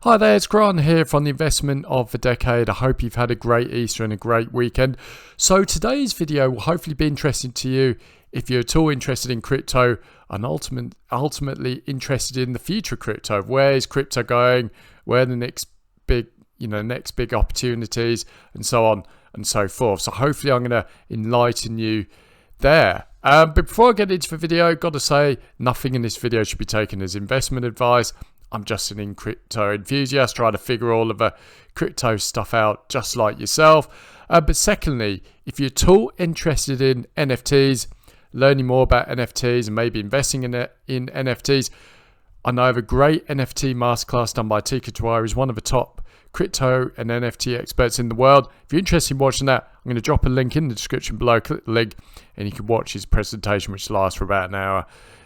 Hi there, it's Grant here from the Investment of the Decade. I hope you've had a great Easter and a great weekend. So today's video will hopefully be interesting to you if you're at all interested in crypto and ultimately interested in the future of crypto. Where is crypto going? Where are the next big opportunities, and so on and so forth. So hopefully I'm going to enlighten you there. But before I get into the video, I've got to say nothing in this video should be taken as investment advice. I'm just an crypto enthusiast trying to figure all of the crypto stuff out just like yourself. But secondly, if you're at all interested in NFTs, learning more about NFTs and maybe investing in NFTs, I know I have a great NFT masterclass done by Tika Tawari, who's one of the top crypto and NFT experts in the world. If you're interested in watching that, I'm going to drop a link in the description below. Click the link and you can watch his presentation, which lasts for about an hour.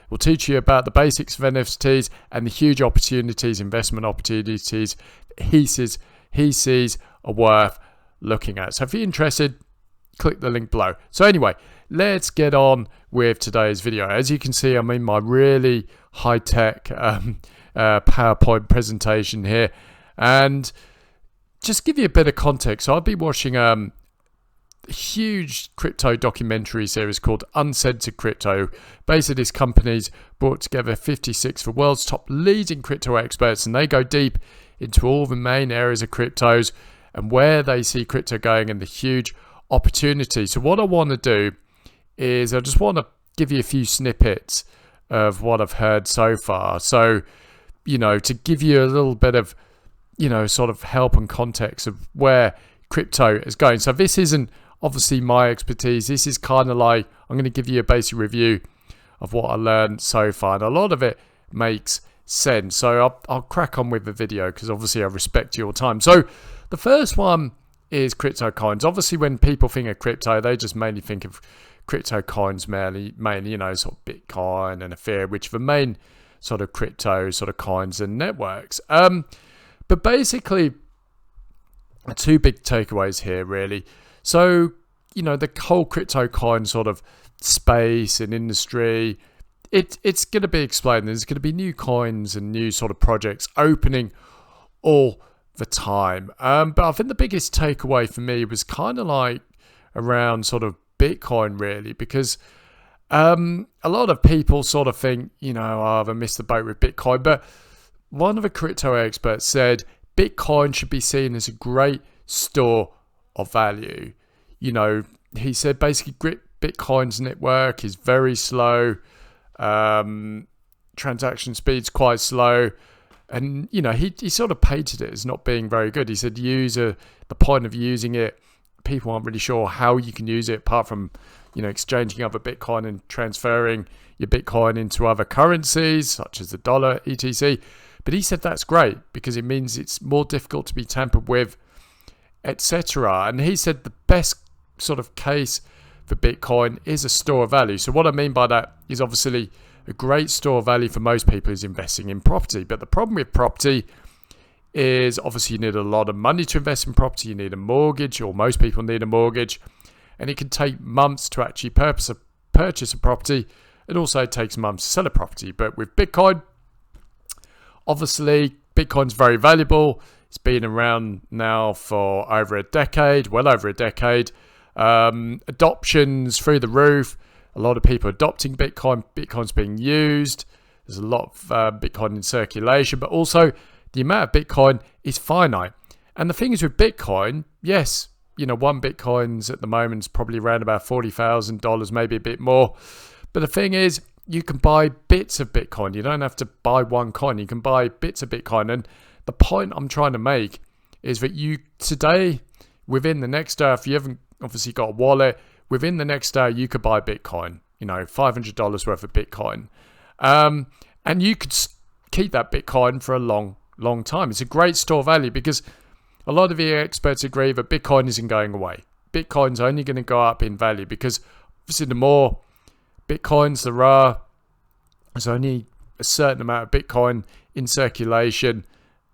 We'll teach you about the basics of NFTs and the huge opportunities, investment opportunities he sees are worth looking at. So if you're interested, click the link below. So anyway, let's get on with today's video. As you can see, I'm in my really high-tech PowerPoint presentation here. And just give you a bit of context, so I've been watching a huge crypto documentary series called Uncensored Crypto. Basically, this company's brought together 56 of the world's top leading crypto experts, and they go deep into all the main areas of cryptos and where they see crypto going and the huge opportunity. So what I want to do is I just want to give you a few snippets of what I've heard so far. So, to give you a little bit of, sort of help and context of where crypto is going. So this isn't obviously my expertise. This is kind of like, I'm going to give you a basic review of what I learned so far. And a lot of it makes sense. So I'll crack on with the video because obviously I respect your time. So the first one is crypto coins. Obviously when people think of crypto, they just mainly think of crypto coins, mainly, sort of Bitcoin and Ethereum, which are the main sort of crypto sort of coins and networks. But basically, two big takeaways here, really. So, the whole crypto coin sort of space and industry, it's going to be explained. There's going to be new coins and new sort of projects opening all the time. But I think the biggest takeaway for me was kind of like around sort of Bitcoin, really, because a lot of people sort of think, I've missed the boat with Bitcoin. But one of the crypto experts said Bitcoin should be seen as a great store of value. He said basically Bitcoin's network is very slow. Transaction speed's quite slow. And, he sort of painted it as not being very good. He said the point of using it, people aren't really sure how you can use it apart from, exchanging other Bitcoin and transferring your Bitcoin into other currencies, such as the dollar, etc. But he said that's great because it means it's more difficult to be tampered with, etc. And he said the best sort of case for Bitcoin is a store of value. So what I mean by that is obviously a great store of value for most people is investing in property. But the problem with property is obviously you need a lot of money to invest in property. You need a mortgage, or most people need a mortgage. And it can take months to actually purchase a property. It also takes months to sell a property. But with Bitcoin, obviously, Bitcoin's very valuable. It's been around now for over a decade, well over a decade. Adoption's through the roof. A lot of people adopting Bitcoin. Bitcoin's being used. There's a lot of Bitcoin in circulation, but also the amount of Bitcoin is finite. And the thing is with Bitcoin, yes, one Bitcoin's at the moment is probably around about $40,000, maybe a bit more. But the thing is, you can buy bits of Bitcoin. You don't have to buy one coin. You can buy bits of Bitcoin. And the point I'm trying to make is that today, within the next hour, if you haven't obviously got a wallet, within the next hour, you could buy Bitcoin, $500 worth of Bitcoin. And you could keep that Bitcoin for a long, long time. It's a great store of value because a lot of the experts agree that Bitcoin isn't going away. Bitcoin's only going to go up in value because obviously the more Bitcoins there are, there's only a certain amount of Bitcoin in circulation,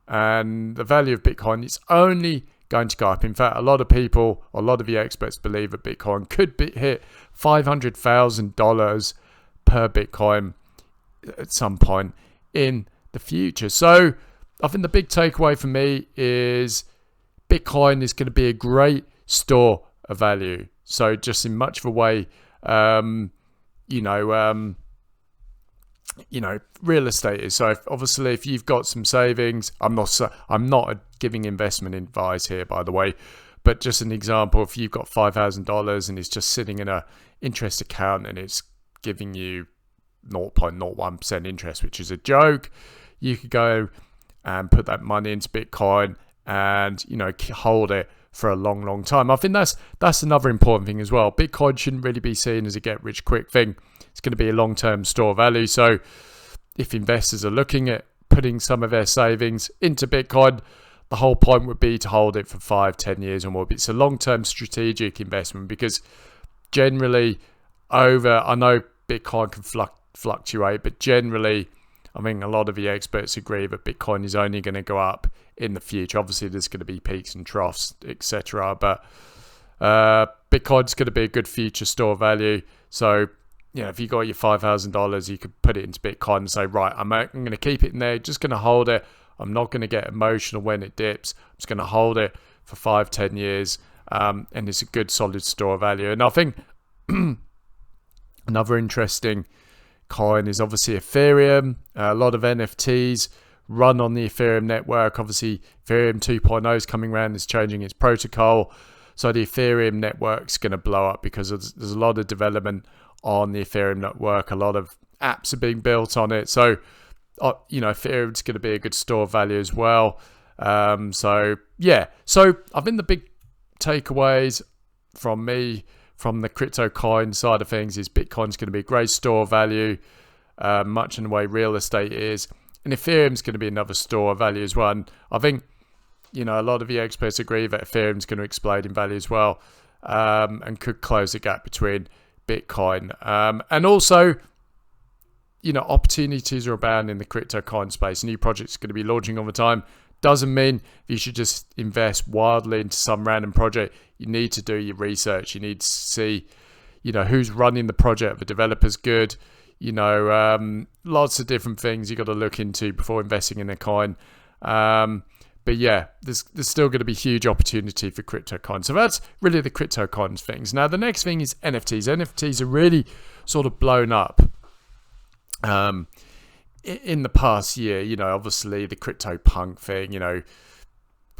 and the value of Bitcoin is only going to go up. In fact, a lot of the experts believe that Bitcoin could hit $500,000 per Bitcoin at some point in the future. So I think the big takeaway for me is Bitcoin is going to be a great store of value. So just in much of a way, real estate is. So obviously, if you've got some savings, I'm not giving investment advice here, by the way, but just an example. If you've got $5,000 and it's just sitting in a interest account and it's giving you 0.01% interest, which is a joke, you could go and put that money into Bitcoin and hold it for a long time. I think that's another important thing as well. Bitcoin shouldn't really be seen as a get rich quick thing. It's going to be a long-term store of value. So if investors are looking at putting some of their savings into Bitcoin, the whole point would be to hold it for 5-10 years or more. But it's a long-term strategic investment, because generally I know Bitcoin can fluctuate, but generally I think a lot of the experts agree that Bitcoin is only going to go up in the future. Obviously, there's going to be peaks and troughs, etc. But Bitcoin's going to be a good future store of value. So, if you got your $5,000, you could put it into Bitcoin and say, right, I'm going to keep it in there, just going to hold it. I'm not going to get emotional when it dips. I'm just going to hold it for 5-10 years. And it's a good, solid store of value. And I think another interesting coin is obviously Ethereum. A lot of NFTs run on the Ethereum network. Obviously, Ethereum 2.0 is coming around. It's changing its protocol. So the Ethereum network's going to blow up because there's a lot of development on the Ethereum network. A lot of apps are being built on it. So, Ethereum's going to be a good store of value as well. So I think the big takeaways from me from the crypto coin side of things is Bitcoin's going to be a great store of value, much in the way real estate is. And Ethereum's going to be another store of value as well. And I think, a lot of the experts agree that Ethereum's going to explode in value as well, and could close the gap between Bitcoin. And also, opportunities are abound in the crypto coin space. New projects are going to be launching all the time. Doesn't mean you should just invest wildly into some random project. You need to do your research. You need to see, who's running the project. The developer's good. Lots of different things you got to look into before investing in a coin. But yeah, there's still going to be huge opportunity for crypto coins. So that's really the crypto coins things. Now, the next thing is NFTs. NFTs are really sort of blown up in the past year. Obviously the crypto punk thing,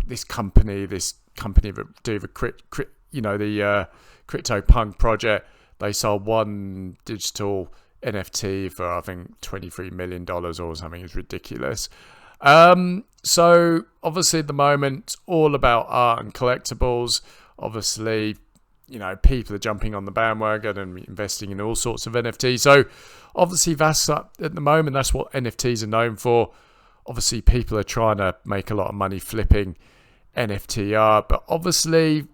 this company that do the crypto punk project, they sold one digital NFT for, I think, $23 million or something. It's ridiculous. So obviously at the moment, it's all about art and collectibles. Obviously, people are jumping on the bandwagon and investing in all sorts of NFTs. So obviously that's at the moment, that's what NFTs are known for. Obviously people are trying to make a lot of money flipping NFT art, but obviously,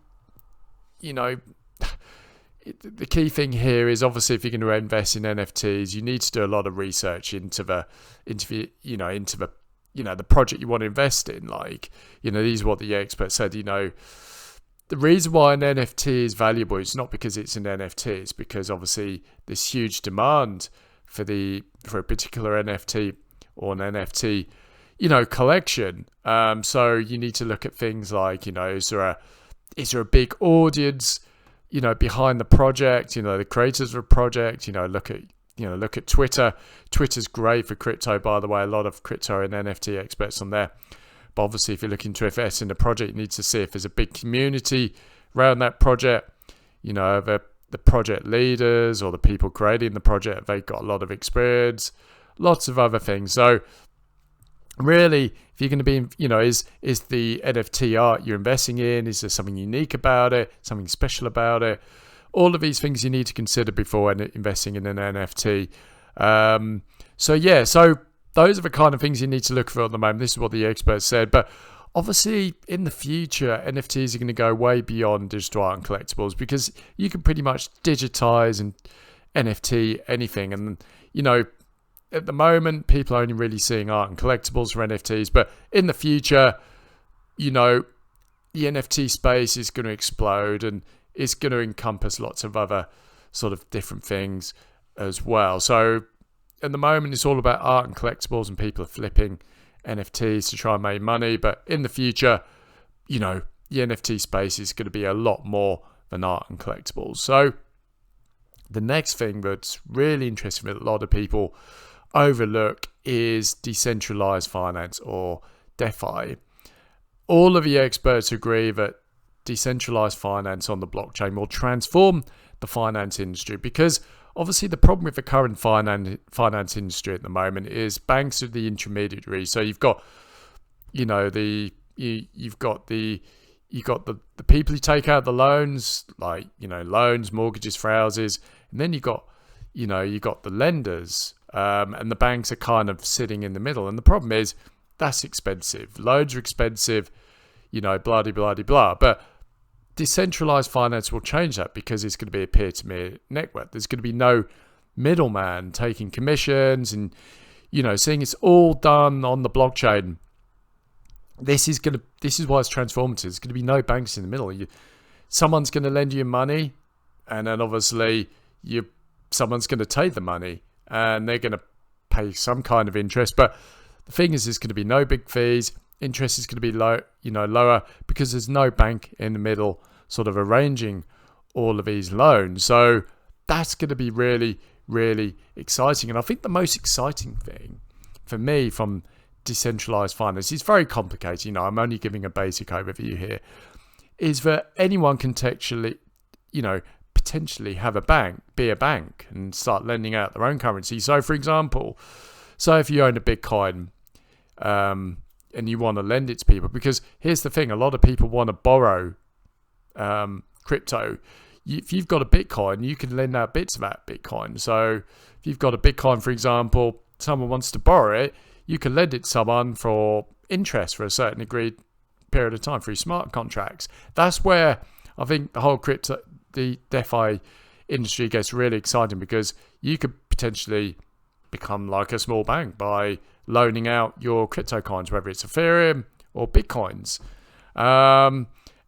the key thing here is obviously if you're going to invest in NFTs, you need to do a lot of research into the project you want to invest in. These are what the experts said. The reason why an NFT is valuable is not because it's an NFT, it's because obviously there's huge demand for a particular NFT or an NFT, collection. So you need to look at things like, is there a big audience, behind the project, the creators of the project, look at Twitter. Twitter's great for crypto, by the way. A lot of crypto and NFT experts on there. But obviously, if you're looking to invest in a project, you need to see if there's a big community around that project. The project leaders or the people creating the project, they've got a lot of experience, lots of other things. So really, if you're going to be, is the NFT art you're investing in, is there something unique about it, something special about it? All of these things you need to consider before investing in an NFT. So those are the kind of things you need to look for at the moment. This is what the experts said. But obviously, in the future, NFTs are going to go way beyond digital art and collectibles, because you can pretty much digitize and NFT anything. And, at the moment, people are only really seeing art and collectibles for NFTs. But in the future, the NFT space is going to explode, and it's going to encompass lots of other sort of different things as well. So at the moment, it's all about art and collectibles, and people are flipping NFTs to try and make money. But in the future, the NFT space is going to be a lot more than art and collectibles. So the next thing that's really interesting that a lot of people overlook is decentralized finance, or DeFi. All of the experts agree that decentralized finance on the blockchain will transform the finance industry, because obviously the problem with the current finance industry at the moment is banks are the intermediary. So you've got the people who take out the loans, like loans, mortgages for houses, and then you got the lenders, and the banks are kind of sitting in the middle. And the problem is that's expensive. Loans are expensive, blah blah blah blah. But decentralized finance will change that, because it's going to be a peer-to-peer network. There's going to be no middleman taking commissions, and seeing it's all done on the blockchain. This is why it's transformative. There's going to be no banks in the middle. Someone's going to lend you money, and then obviously someone's going to take the money, and they're going to pay some kind of interest. But the thing is, there's going to be no big fees. Interest is going to be lower, because there's no bank in the middle sort of arranging all of these loans. So that's going to be really, really exciting. And I think the most exciting thing for me from decentralized finance is very complicated. I'm only giving a basic overview here. Is that anyone can potentially have be a bank and start lending out their own currency. So, for example, if you own a Bitcoin, and you want to lend it to people, because here's the thing, a lot of people want to borrow crypto. If you've got a Bitcoin, you can lend out bits of that Bitcoin. So if you've got a Bitcoin, for example, someone wants to borrow it, you can lend it to someone for interest for a certain agreed period of time through smart contracts. That's where I think the whole the DeFi industry gets really exciting, because you could potentially become like a small bank by loaning out your crypto coins, whether it's Ethereum or Bitcoins.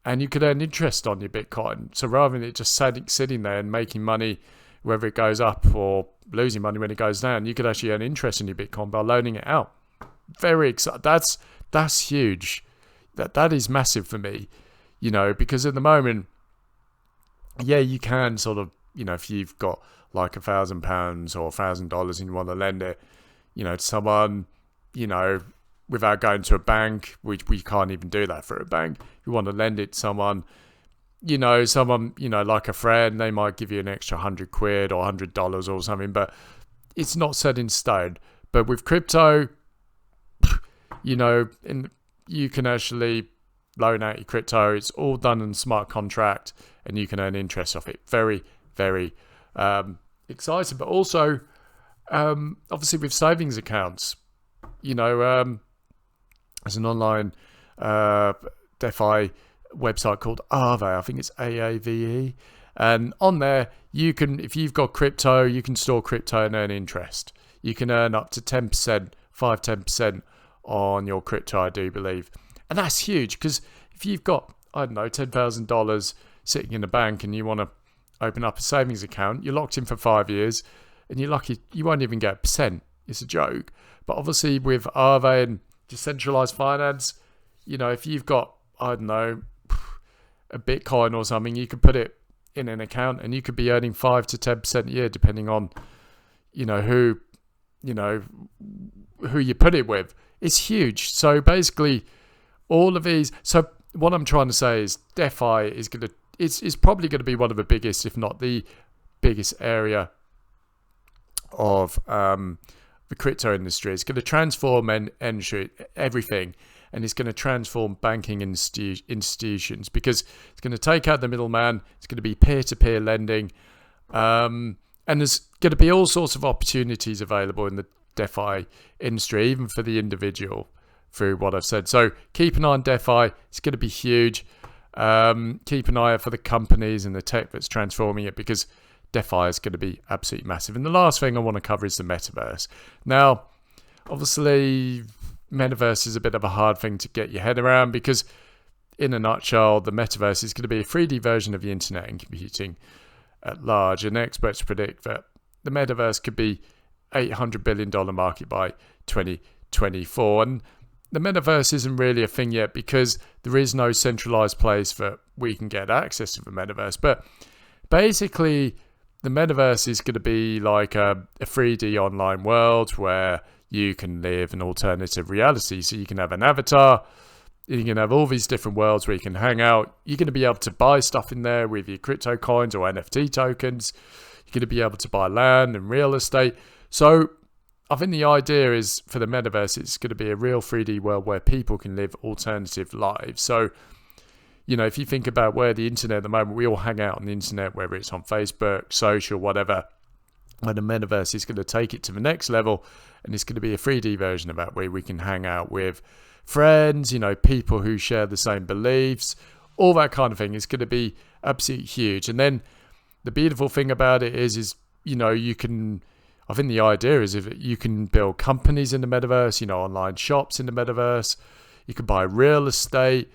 And you could earn interest on your Bitcoin. So rather than it just sitting there and making money, whether it goes up, or losing money when it goes down, you could actually earn interest in your Bitcoin by loaning it out. Very exciting. That's huge. That is massive for me, because at the moment, you can sort of, if you've got like £1,000 or $1,000 and you want to lend it, to someone, without going to a bank, which we can't even do that for a bank. If you want to lend it to someone, like a friend, they might give you an extra £100 or $100 or something, but it's not set in stone. But with crypto, you can actually loan out your crypto. It's all done in smart contract, and you can earn interest off it. Very, very exciting. But also, obviously with savings accounts, there's an online DeFi website called Aave. I think it's AAVE. And on there, you can, if you've got crypto, you can store crypto and earn interest. You can earn up to 10%, 10% on your crypto, I do believe. And that's huge, because if you've got, $10,000 sitting in the bank and you want to open up a savings account, you're locked in for 5 years, and you're lucky you won't even get a percent. It's a joke. But obviously with Aave and decentralized finance, if you've got, a Bitcoin or something, you could put it in an account and you could be earning 5 to 10% a year, depending on, who you put it with. It's huge. So basically all of these, so what I'm trying to say is DeFi is it's probably going to be one of the biggest, if not the biggest area of the crypto industry. It's going to transform everything, and it's going to transform banking institutions, because it's going to take out the middleman. It's going to be peer-to-peer lending, and there's going to be all sorts of opportunities available in the DeFi industry, even for the individual, through what I've said. So keep an eye on DeFi. It's going to be huge. Keep an eye out for the companies and the tech that's transforming it, because DeFi is going to be absolutely massive. And the last thing I want to cover is the metaverse. Now, obviously, metaverse is a bit of a hard thing to get your head around, because in a nutshell, the metaverse is going to be a 3D version of the internet and computing at large. And experts predict that the metaverse could be $800 billion market by 2024. And the metaverse isn't really a thing yet because there is no centralized place that we can get access to the metaverse. But basically, the metaverse is going to be like a 3D online world where you can live an alternative reality. So you can have an avatar, you can have all these different worlds where you can hang out. You're going to be able to buy stuff in there with your crypto coins or NFT tokens. You're going to be able to buy land and real estate. So I think the idea is for the metaverse, it's going to be a real 3D world where people can live alternative lives. So, you know, if you think about where the internet at the moment, we all hang out on the internet, whether it's on Facebook, social, whatever. And the metaverse is going to take it to the next level, and it's going to be a 3D version of that where we can hang out with friends, you know, people who share the same beliefs, all that kind of thing. Is going to be absolutely huge. And then the beautiful thing about it is, you know, you can, I think the idea is if you can build companies in the metaverse, you know, online shops in the metaverse, you can buy real estate.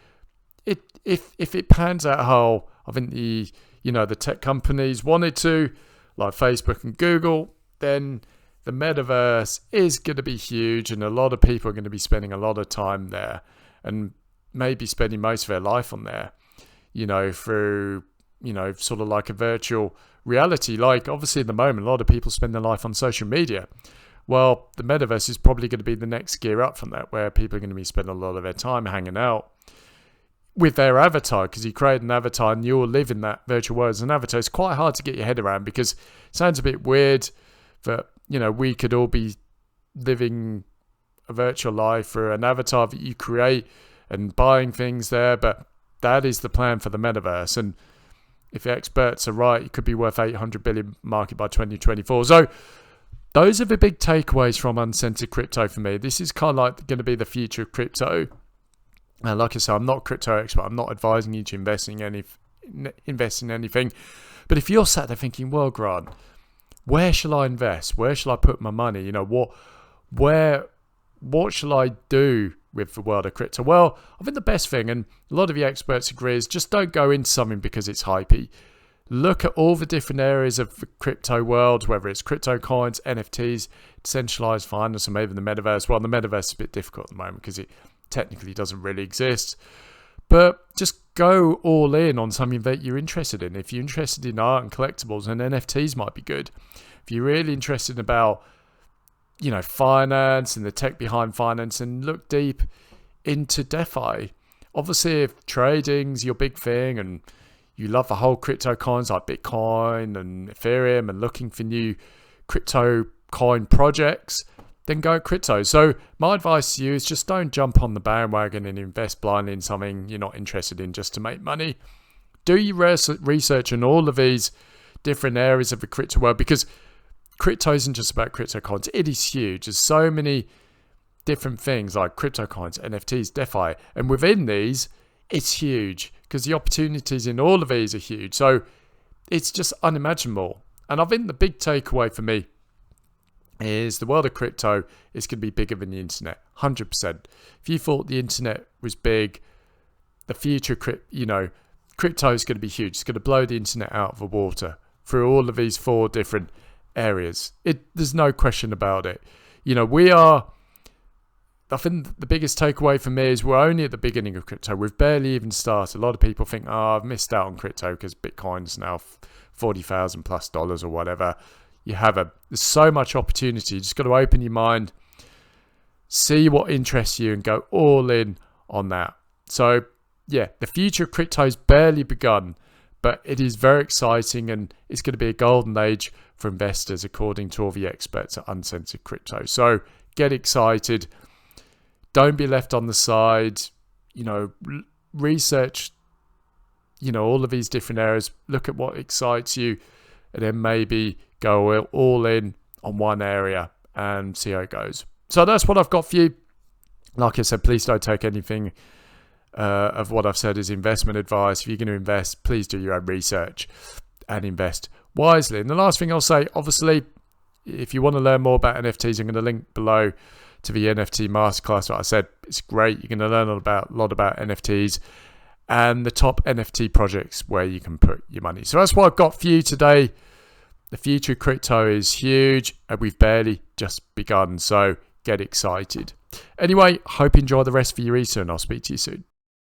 If it pans out how I think the tech companies wanted to, like Facebook and Google, then the metaverse is going to be huge, and a lot of people are going to be spending a lot of time there, and maybe spending most of their life on there, you know, through, you know, sort of like a virtual reality. Like obviously at the moment, a lot of people spend their life on social media. Well, the metaverse is probably going to be the next gear up from that, where people are going to be spending a lot of their time hanging out with their avatar, because you create an avatar and you all live in that virtual world as an avatar. It's quite hard to get your head around because it sounds a bit weird that, you know, we could all be living a virtual life for an avatar that you create and buying things there, but that is the plan for the metaverse. And if the experts are right, it could be worth 800 billion market by 2024. So those are the big takeaways from Uncensored Crypto for me. This is kind of like going to be the future of crypto. And like I said, I'm not a crypto expert. I'm not advising you to invest in anything. But if you're sat there thinking, well, Grant, where shall I invest? Where shall I put my money? You know, what shall I do with the world of crypto? Well, I think the best thing, and a lot of the experts agree, is just don't go into something because it's hypey. Look at all the different areas of the crypto world, whether it's crypto coins, NFTs, decentralized finance, or maybe the metaverse. Well, the metaverse is a bit difficult at the moment because it technically doesn't really exist. But just go all in on something that you're interested in. If you're interested in art and collectibles, then NFTs might be good. If you're really interested about, you know, finance and the tech behind finance, and look deep into DeFi. Obviously, if trading's your big thing and you love the whole crypto coins like Bitcoin and Ethereum and looking for new crypto coin projects, then go crypto. So my advice to you is just don't jump on the bandwagon and invest blindly in something you're not interested in just to make money. Do your research on all of these different areas of the crypto world, because crypto isn't just about crypto coins. It is huge. There's so many different things like crypto coins, NFTs, DeFi, and within these, it's huge because the opportunities in all of these are huge. So it's just unimaginable. And I think the big takeaway for me is the world of crypto is going to be bigger than the internet, 100%. If you thought the internet was big, the future, crypto is going to be huge. It's going to blow the internet out of the water through all of these 4 different areas. There's no question about it. You know, I think the biggest takeaway for me is we're only at the beginning of crypto. We've barely even started. A lot of people think, oh, I've missed out on crypto because Bitcoin's now $40,000+ or whatever. There's so much opportunity. You just got to open your mind, see what interests you, and go all in on that. So yeah, the future of crypto's barely begun, but it is very exciting, and it's going to be a golden age for investors, according to all the experts at Uncensored Crypto. So get excited. Don't be left on the side. You know, research, you know, all of these different areas. Look at what excites you, and then maybe go all in on one area and see how it goes. So that's what I've got for you. Like I said, please don't take anything of what I've said as investment advice. If you're going to invest, please do your own research and invest wisely. And the last thing I'll say, obviously, if you want to learn more about NFTs, I'm going to link below to the NFT masterclass. Like I said, it's great. You're going to learn a lot about NFTs and the top NFT projects where you can put your money. So that's what I've got for you today. The future of crypto is huge, and we've barely just begun. So get excited. Anyway, hope you enjoy the rest of your Easter, and I'll speak to you soon.